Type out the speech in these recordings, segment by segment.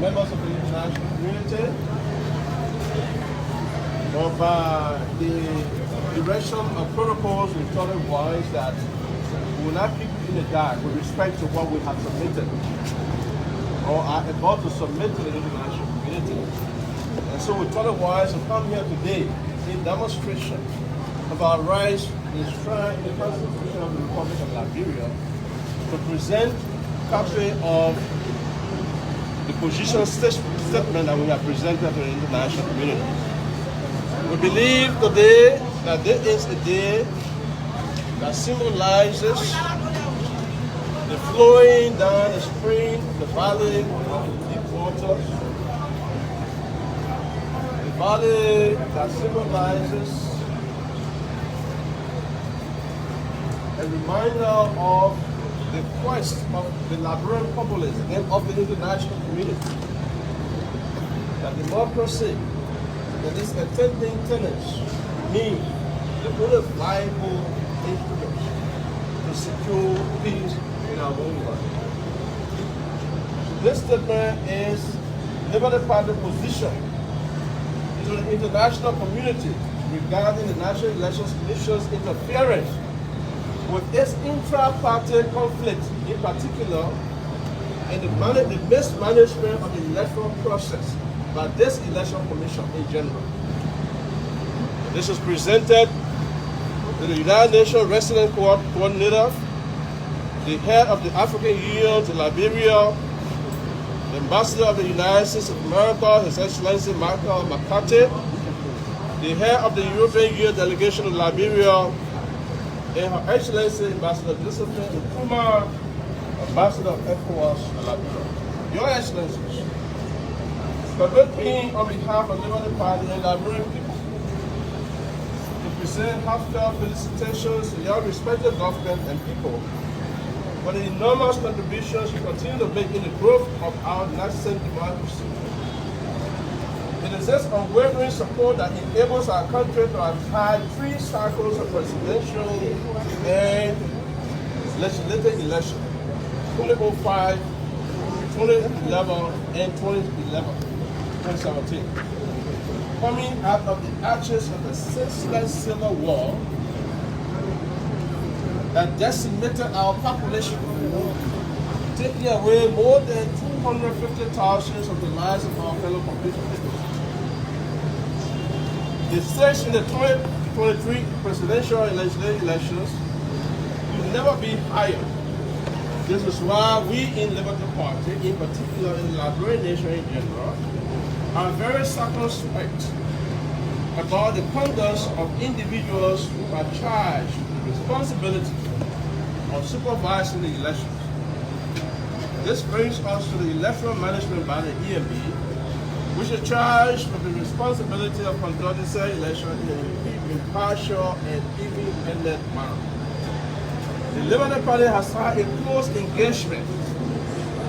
members of the international community, but by the direction of protocols, we thought it wise that we will not keep it in the dark with respect to what we have submitted or are about to submit to the international community. And so we thought it wise to come here today in demonstration of our rights enshrined in the Constitution of the Republic of Liberia to present a copy of the position statement that we have presented to the international community. We believe today that this is a day that symbolizes the flowing down the spring of the valley of the deep waters, the valley that symbolizes a reminder of the quest of the Liberian populace and of the international community that democracy and its attending tenets remain the only viable instrument to secure peace in our own world. This statement is Liberty Party position to the international community regarding the National Elections Commission's interference with its intra-party conflict, in particular, and the mismanagement of the electoral process by this election commission in general. This is presented to the United Nations Resident Coordinator, the head of the African Union to Liberia, the Ambassador of the United States of America, His Excellency Michael McCarthy, the head of the European Union delegation to Liberia, and Her Excellency Ambassador Josephine Nkrumah, Ambassador of ECOWAS to Liberia. Your Excellencies, permit me on behalf of the Liberty Party and Liberian people to present heartfelt felicitations to your respective government and people for the enormous contributions you continue to make in the growth of our nascent democracy. It is this unwavering support that enables our country to have had 3 cycles of presidential and legislative elections, 2005, 2011, and 2017. Coming out of the ashes of a senseless civil war that decimated our population, taking away more than 250,000 of the lives of our fellow compatriots. The stakes in the 2023 presidential and legislative elections will never be higher. This is why we in Liberty Party, in particular in the Liberian nation in general, are very circumspect about the conduct of individuals who are charged with the responsibility of supervising the elections. This brings us to the electoral management by the EMB, which is charged with the responsibility of conducting said election in an impartial and independent manner. The Liberty Party has had a close engagement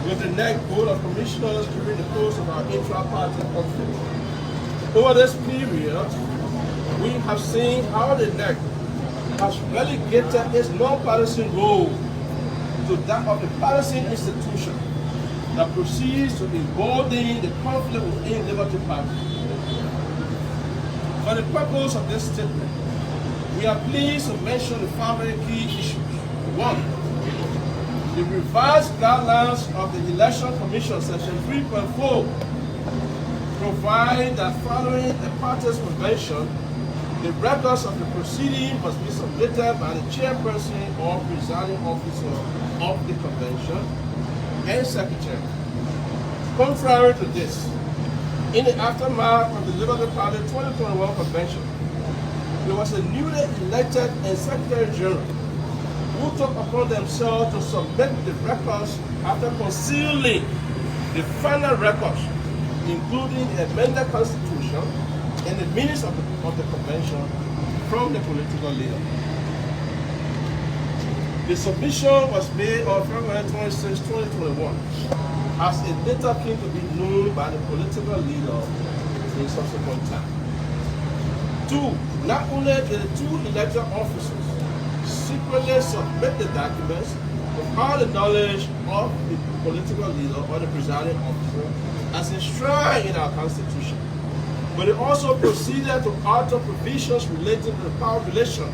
with the NEC Board of Commissioners during the course of our intra-party conflict. Over this period, we have seen how the NEC has relegated its non-partisan role to that of the partisan institution that proceeds to embolden the conflict within Liberty Party. For the purpose of this statement, we are pleased to mention the following key issues. 1. The revised guidelines of the Election Commission, Section 3.4, provide that following a party's convention, the records of the proceeding must be submitted by the chairperson or presiding officer of the convention and secretary. Contrary to this, in the aftermath of the Liberty Party 2021 convention, there was a newly elected and Secretary General who took upon themselves to submit the records after concealing the final records, including the amended constitution and the minutes of the convention from the political leader. The submission was made on February 26, 2021, as it later came to be known by the political leader in subsequent time. 2. Not only did the 2 elected officers secretly submit the documents without the knowledge of the political leader or the presiding officer, as as enshrined in our Constitution. But it also proceeded to alter provisions related to the power relation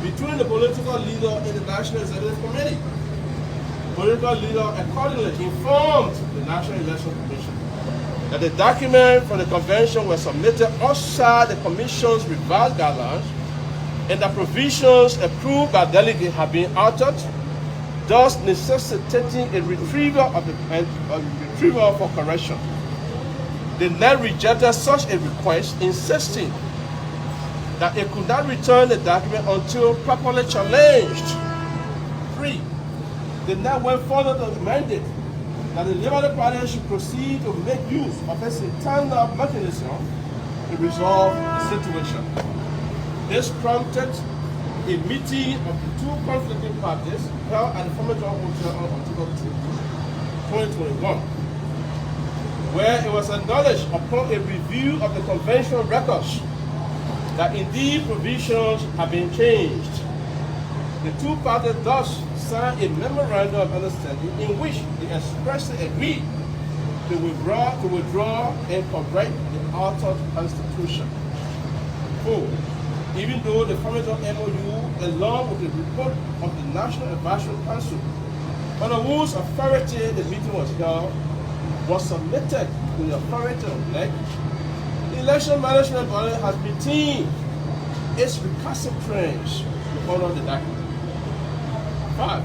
between the political leader and the National Executive Committee. Political leader accordingly informed the National Election Commission that the documents from the convention were submitted outside the commission's revised guidelines and the provisions approved by delegates have been altered, thus necessitating a retrieval for correction. The NEC rejected such a request, insisting that it could not return the document until properly challenged. 3. The NEC went further to mandate that the Liberal Party should proceed to make use of its internal mechanism to resolve the situation. This prompted a meeting of the two conflicting parties held at the former John Hotel on October 2, 2021, where it was acknowledged upon a review of the convention records that indeed provisions have been changed. The two parties thus signed a memorandum of understanding in which they expressly agreed to withdraw and correct the altered constitution. 4. Even though the formative MOU, along with the report of the National Advisory Council, under whose authority the meeting was held, was submitted to the authority of NEC, the election management body has retained its recalcitrance to honor the document. 5.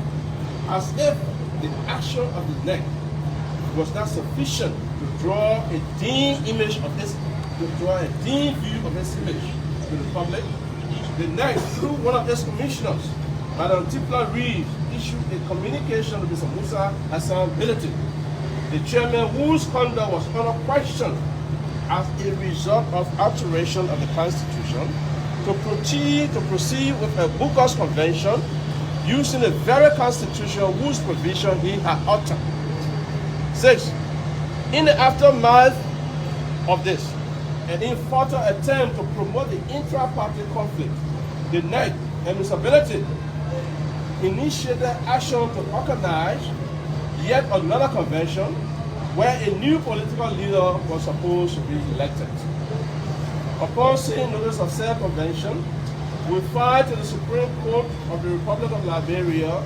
As if the action of the NEC was not sufficient to draw a dim view of its image to the public, the NEC, through one of its commissioners, Madam Tipla Reed, issued a communication to Mr. Musa Hassan Bility, the chairman whose conduct was under question as a result of alteration of the Constitution, to proceed with a Bukos Convention using the very Constitution whose provision he had altered. 6. In the aftermath of this, and in further attempt to promote the intra-party conflict, the NEC and Mr. Bility initiated action to organize yet another convention where a new political leader was supposed to be elected. Upon seeing notice of said convention, we filed to the Supreme Court of the Republic of Liberia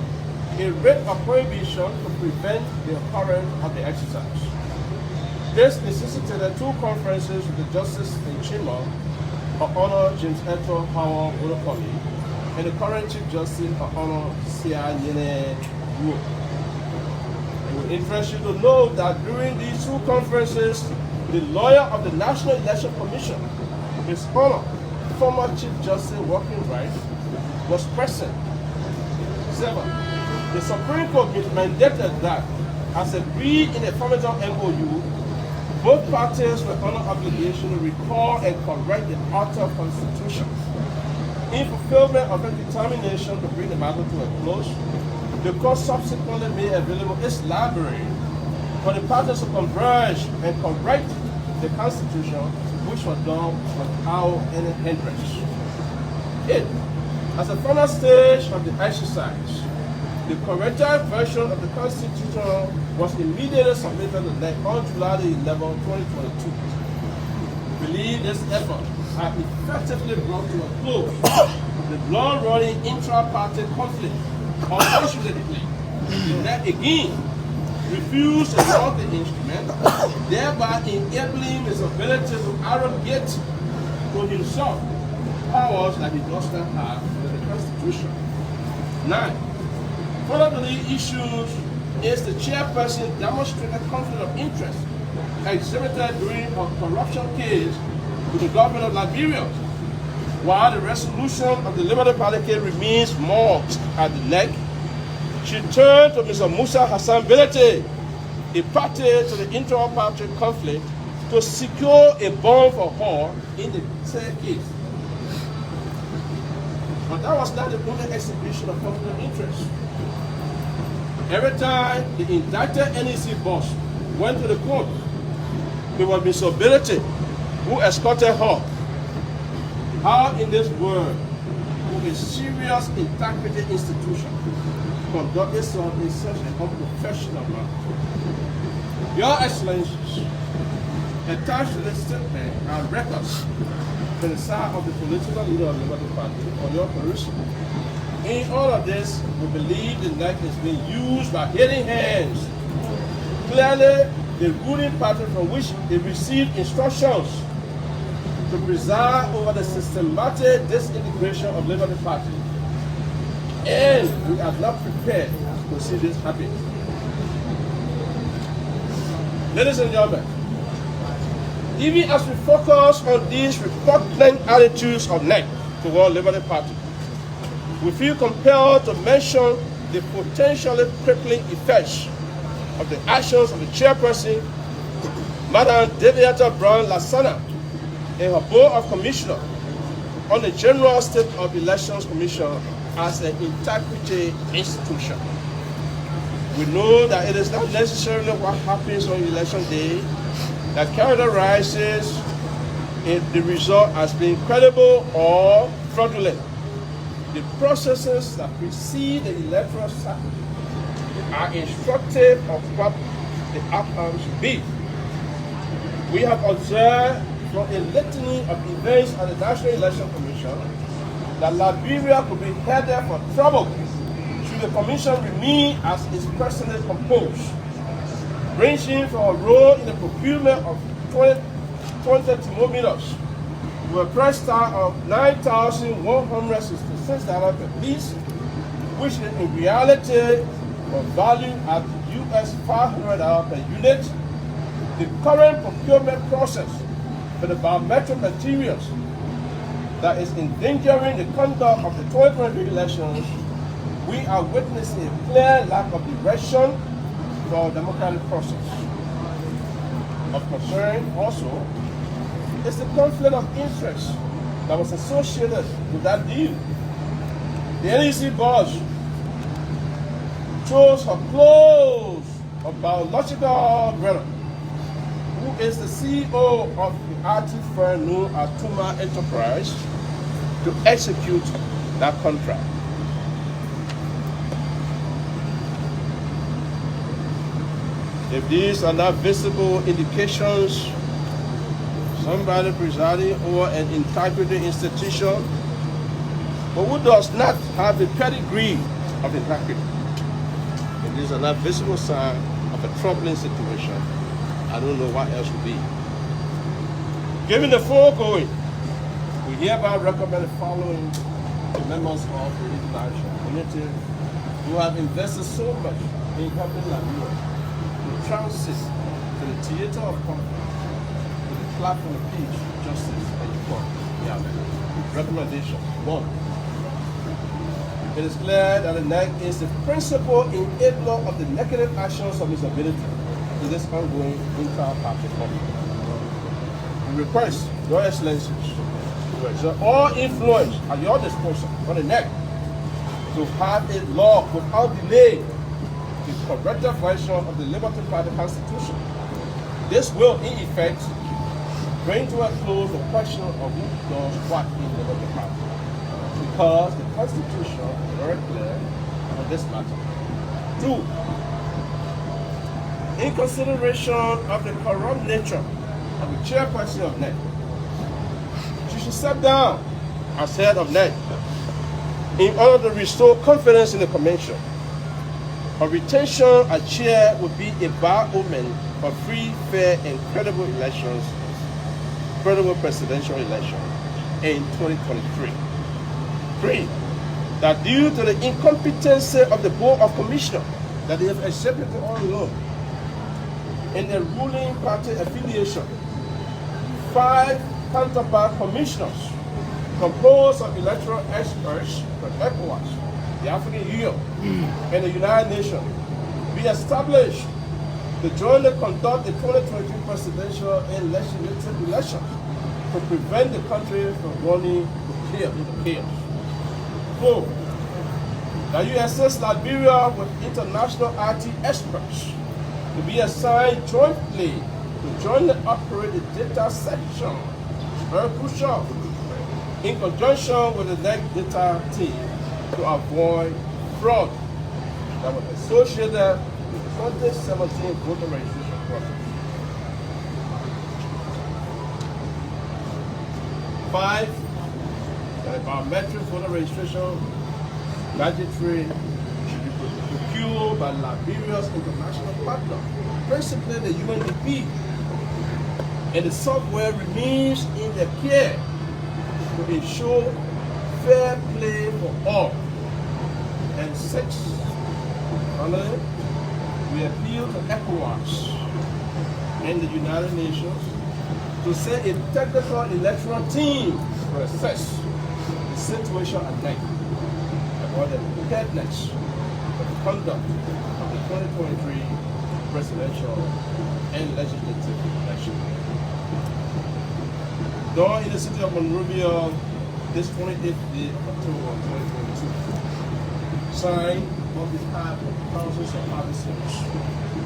a writ of prohibition to prevent the occurrence of the exercise. This necessitated two conferences with the Justice in Chima, Her Honor James Eto Howard Olokoli, and the current Chief Justice, Her Honor Sia Nyene Wu. It will interest you to know that during these two conferences, the lawyer of the National Election Commission, His Honor, former Chief Justice Working Rights, was present. 7. The Supreme Court mandated that, as agreed in the formative MOU, both parties were under obligation to recall and correct the altered Constitution. In fulfillment of a determination to bring the matter to a close, the court subsequently made available its library for the parties to converge and correct the Constitution, which was done without any hindrance. 8. As a final stage of the exercise, the corrected version of the Constitution was immediately submitted to the NEC on July 11, 2022. We believe this effort has effectively brought to a close the long-running intra-party conflict. Unfortunately, the NEC again refused to adopt the instrument, thereby enabling his ability to arrogate to himself powers that he does not have in the Constitution. 9. Further to the issues is the chairperson demonstrated conflict of interest exhibited during a corruption case with the government of Liberia, while the resolution of the Liberal Party case remains marked at the NEC. She turned to Mr. Musa Hassan Bility, a party to the inter-party conflict, to secure a bond for her in the said case. But that was not the only exhibition of conflict of interest. Every time the indicted NEC boss went to the court, it was Mr. Bility who escorted her. How in this world will a serious integrity institution conduct itself in such an unprofessional manner? Your Excellencies, Attached to this statement are records from the side of the political leader of the Liberty Party on your perusal. In all of this, we believe the NEC is being used by hidden hands. Clearly, the ruling party from which it received instructions to preside over the systematic disintegration of Liberty Party. And we are not prepared to see this happen. Ladies and gentlemen, even as we focus on these repugnant attitudes of NEC toward Liberty Party, we feel compelled to mention the potentially crippling effects of the actions of the chairperson, Madam Deviata Brown Lasana, and her board of commissioners on the General State of Elections Commission as an integrity institution. We know that it is not necessarily what happens on election day that characterizes the result as being credible or fraudulent. The processes that precede the electoral cycle are instructive of what the outcome should be. We have observed from a litany of events at the National Election Commission that Liberia could be headed for trouble should the Commission remain as is presently composed, ranging from a role in the procurement of 20 thermometers to a price tag of $9,166 per piece, which is in reality of value at US $500 per unit. The current procurement process for the biometric materials that is endangering the conduct of the 2023 elections, we are witnessing a clear lack of direction for our democratic process. Of concern also is the conflict of interest that was associated with that deal. The NEC boss chose her close of biological brother, who is the CEO of the IT firm known as Tuma Enterprise, to execute that contract. If these are not visible indications, somebody presiding over an integrity institution, but who does not have the pedigree of integrity, if these are not visible signs of a troubling situation, I don't know what else would be. Given the foregoing, we hereby recommend the following the members of the international community who have invested so much in helping Liberia to transit to the theater of conflict, to the platform of peace, justice, and equality. Yeah. Recommendation 1. It is clear that the NEC is the principal enabler of the negative actions of instability in this ongoing inter-party conflict. We request Your Excellencies to exert all influence at your disposal on the NEC to have it law without delay the corrective version of the Liberty Party Constitution. This will, in effect, bring to a close the question of who does what in the Liberty Party, because the Constitution is very clear on this matter. 2. In consideration of the corrupt nature of the chairperson of NEC, she should step down as head of NEC in order to restore confidence in the Convention. Her retention as chair would be a bad omen for free, fair, and credible elections, credible presidential election in 2023. 3. That due to the incompetency of the Board of Commissioners that they have exhibited all along in the ruling party affiliation, 5 counterpart commissioners composed of electoral experts from ECOWAS, the African Union, and the United Nations, be established to jointly conduct the 2023 presidential and legislative elections to prevent the country from running into chaos. 4. That you assist Liberia with international IT experts to be assigned jointly to jointly operate the data section, very crucial, in conjunction with the NEC data team to avoid fraud that was associated with the 2017 voter registration process. 5, biometric voter registration gadgetry should be procured by Liberia's international partner, principally the UNDP, and the software remains in their care to ensure fair play for all. And 6, finally, we appeal to ECOWAS and the United Nations to send a technical electoral team to assess the situation at night about the preparedness of the conduct of the 2023 presidential and legislative election. Done in the city of Monrovia this 28th day of October 2022. Signed on behalf of thousands of officers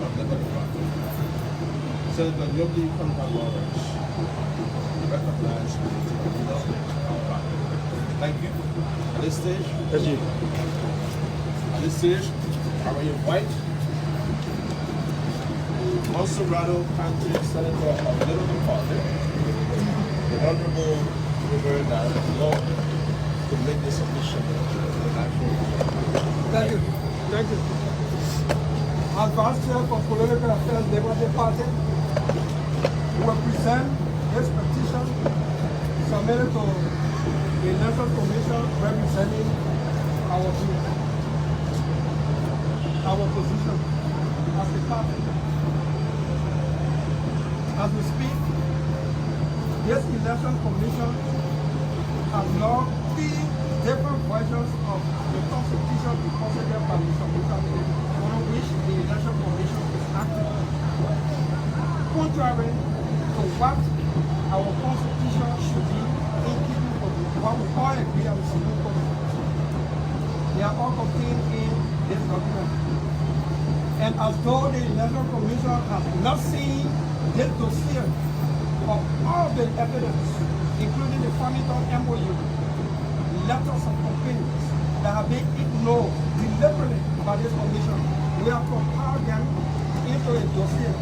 of the Department. Senator Yogi Lawrence, recognized our party. Thank you. At this stage, I will invite Monserrato County Senator of Little Department, the Honorable Reverend Director Law, to make this submission to the National. Thank you. Thank you. As Vice Chair for Political Affairs Labour Party, we will present this petition submitted to the Electoral Commission representing our views, our position as a party. As we speak, this Election Commission has logged 3 different versions of the Constitution deposited by Mr. Bukami, on which the Election Commission is acting. Contrary to what our Constitution should be, in keeping with what we all agree on the Supreme Court. They are all contained in this document. And as though the Election Commission has not seen this dossier of all the evidence, including the Farmington MOU, letters of complaints that have been ignored deliberately by this commission, we have compiled them into a dossier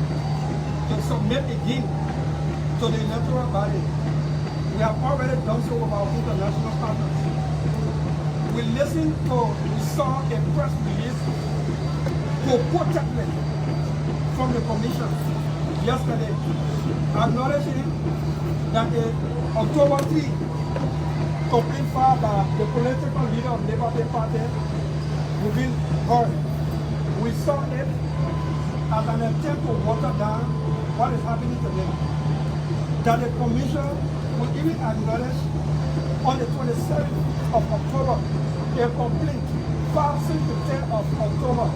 to submit again to the electoral body. We have already done so with our international partners. We saw a press release purportedly from the commission yesterday, acknowledging that the October 3 complaint filed by the political leader of the Labour Party will be heard. We saw it as an attempt to water down what is happening today. That the commission will even acknowledge on the 27th of October a complaint filed since the 10th of October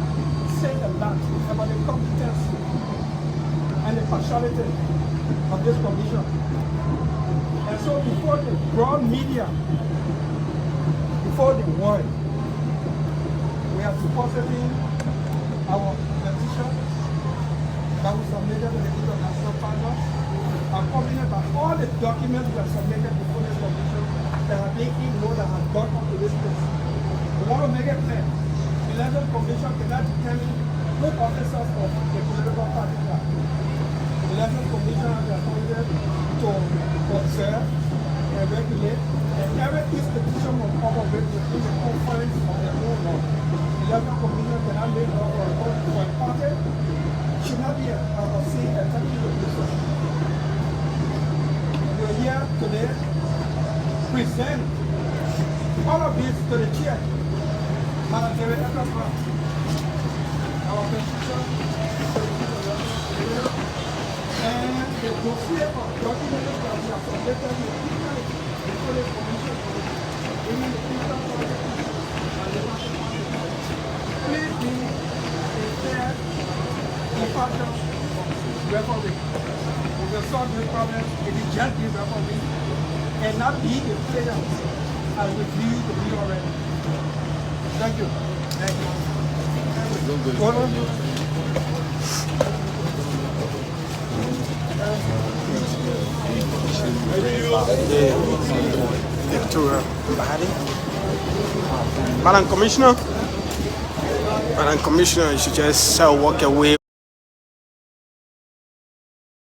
saying a lot about the competence and the partiality of this commission. And so before the broad media, before the world, we are depositing our petition that we submitted to the international partners, accompanied by all the documents we have submitted before this commission that are being ignored that have gone up to this place. We want to make it clear, the Election Commission cannot determine who officers of the political party are. The Election Commission has the authority to observe and regulate, and every institution will operate within the confines of their own law. The Election Commission cannot make law for a party, should not be a say a technical decision. We are here today present all of this to the chair, Madam Director, our petition, and the dossier of documents that we have submitted before the commission, even the Eastern Project and the National Party. Please be a fair, impartial referee. We will solve this problem if we just be referee and not be the players as we view to be already. Thank you. Thank you. Madam Commissioner, you should just walk away.